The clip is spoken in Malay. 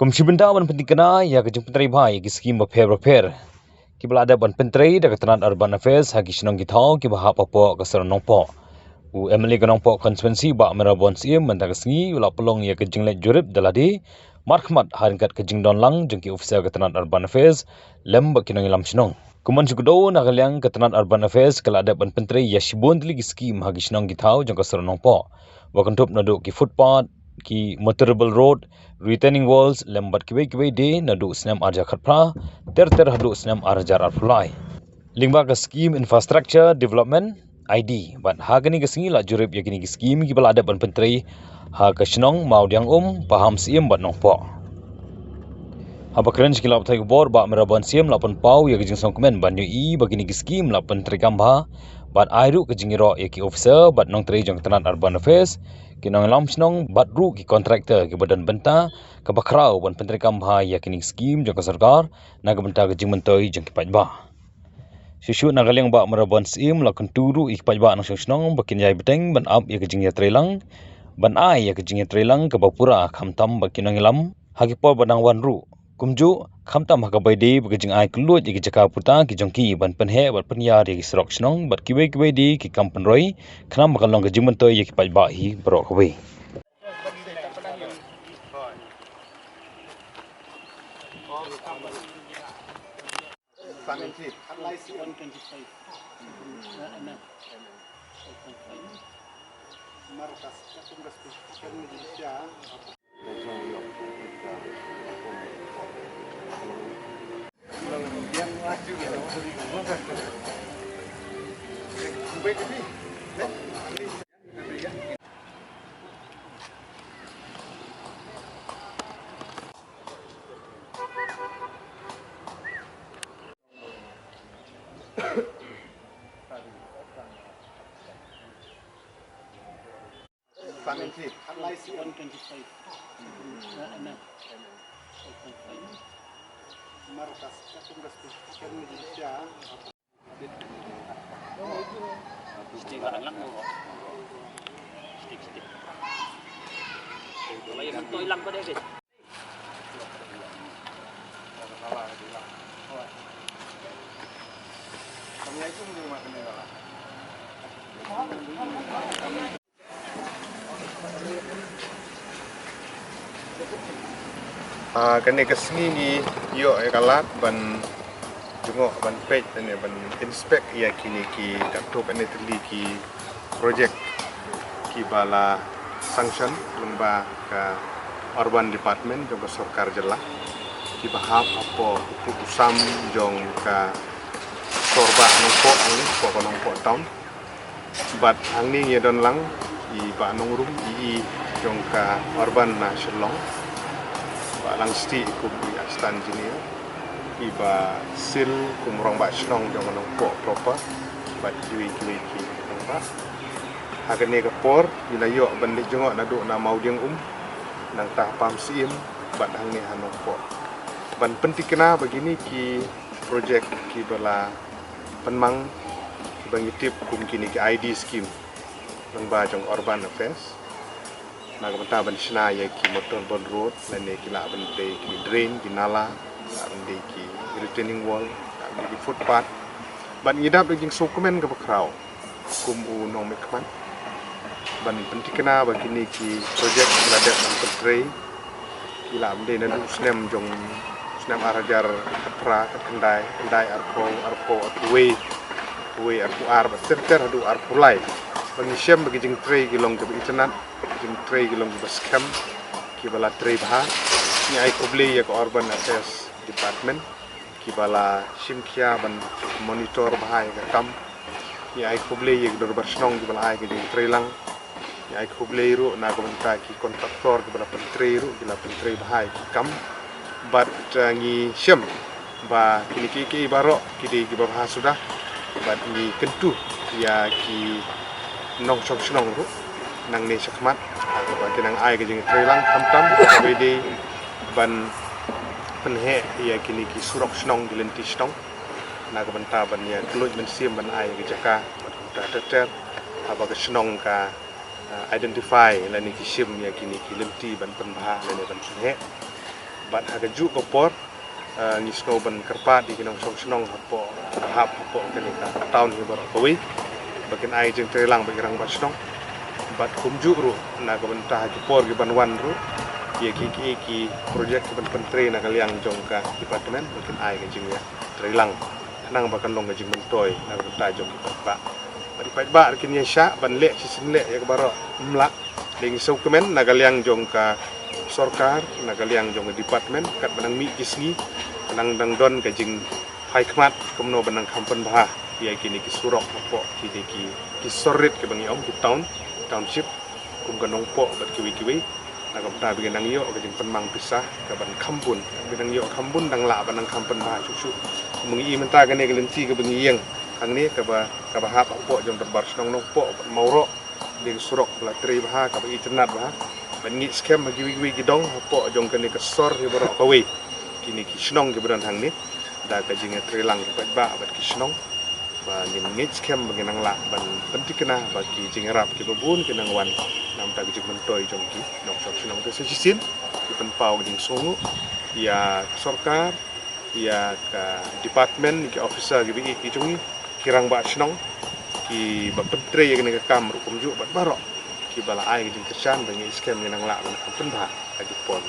Komisi benda ban penting kena ya kejung penteri bhai ki skim repair. Ki belada ban penteri da ketenan urban affairs hagi sinong githau ki bahap apa kasar nongpo. U MLA ke nongpo konstituensi ba merabon sim mentang sengi ula pelong ya kejung let jurip daladi markhmat harinkat kejung donlang jengki officer ketenan urban affairs lem ba kinong ilam sinong. Kuman sukudo nagalyang ketenan urban affairs kelada ban penteri ya shibun tili ki skim hagi sinong githau jeng kasar nongpo. Wakantup naduk ki footpath ki motorable road retaining walls lembat kibai de nadu snam arja khatpra ter hadu snam arjar arfulai lingba ka scheme infrastructure development ID bat hagani ka singi la jurip yakini ki scheme ki balada ban penteri ha ka shnong maudiang paham sim bat nongpo haba keren skila thai bor ba meraban sim la pan pau ya kijing songkmen ban yu I bagini ki scheme la penteri kamba bat airu ka jingiro yaki officer bat nong tri jong tanan urban affairs kinong lam snong bat ru ki kontraktor ki badan benta ka bakrau ban penteri kamba yakini scheme jong ka sarkar na ka benta ka jing mentoi jong ki pajba Susu nagaleng ba meraban sim la kenturu ik pajba nong snong bakin yai beteng ban up ya ka jing ya trelang ban ai ya ka jing ya trelang ka bapura khamtam bakinong lam hagi por badang wan ru kumju khamtam hakabai de bagajing ai kluj ki jaka puta ki jongki ban penhe bat penyar ki serok snong bat kibai de ki kampan roi khnam makalong ki jingman toy ki pajba hi bro khabai Kene kesengi ni yo kalat ban jungok ban page ne ban inspect ya kini ki dakto kene teli ki project ki bala sanction lemba ka urban department jong sarkar jela ki bahap apa usam jong ka sorba nongpo angni ko nongpo town bat angni ye don lang I ba nongrum I jong ka urban national lang sti kum di astan jini iba sil kumrong ba snong jong nong po proper bat dui ki ba agane ka por ila yo bandi jongo na do na mau ding nang ta pam sim bat hang ni hanong po ban penting kena begini ki project ki bala penmang bang tip kum kini ki ID scheme nang ba jong urban affairs naga benta ban sna ya ki motor bon road lane ki la ban te ki drain ki nala la ban de ki retaining wall la di footpath ban ngidap de jing dokumen ka bakrau kumu nong mekman ban pentikna bagini ki project lada ban petre ki la ban de na du snem jong snem arajar pra kendai arpo atwe arpo arba ter adu arpo lai pengisem bagi jing tray gilong ke internet jing tray gilong ke scam ki bala tray bha ni ai koble ya ke urban affairs department ki bala simkia ban monitor bha ya kam ni ai koble ya dor bersnong ki bala ai ke jing tray lang ni ai koble ru na ko banta ki kontraktor ki bala tray ru ki la tray bha ki kam bat ngi sem ba kini ki baro ki di ki bha sudah bat ni kentu ya ki nong chok snong ru nang ne sakmat ko ba tinang ai ke jing trelang tam bede ban penhe ya kini ki surok snong dilenti snong na ka banta ban ya kluj ban sim ban ai ke jaka ta ter apa ke snong ka identify la ni ki sim ya kini ki lenti ban penbha la ne ban penhe bat hagaju kopor ni snow ban kerpat di kinong song hapo hap hapo kenika tahun hi barok kawi bakin ai jeng trelang bagirang bat snong bat kumju ru na ka bentah kopor gi ban wan ru ye ki projek ban pentre na kaliang jong ka departemen bakin ai ka jeng ya trelang nang bakan long ka jeng mentoy na ka bentah jong ba bat ba kin ye sha ban le si sin le ya ka barok mlak ding sau kemen na kaliang jong ka Sorkar nagaliang jong department kat benang mi kisngi benang dang don kajing hai khmat komno benang kampen bah ia kini ki surok po ki sorit ke bangi om ki township kum ganong po bat kiwi nagam ta bigenang yo kajing penmang pisah ke ban kampun benang yo kampun dang la benang kampen bah susu mengi menta kene kelenti ke bengi yang kang ni ke ba hap po jong terbar snong nong po mauro ding surok la tri bah ka i cenat bah bengi scam bagi wi gidong po jong kene kesor hi borok kawe kini ki snong ke beran hang ni da ka jinga trilang ke ba ki snong ba ni ngi scam bagi nang la ban penti kena bagi jinga rap ki babun kenang wan nam ta ki mentoy jong ki nong sok snong te sisin ki penpau jing songu ya sorkar ya ka department ki officer ki jongi kirang ba snong ki ba pentre ya kene ka kam rukum ju bat barok ki bala ai jing kersan bengi scam ni nang la ban penba agi pon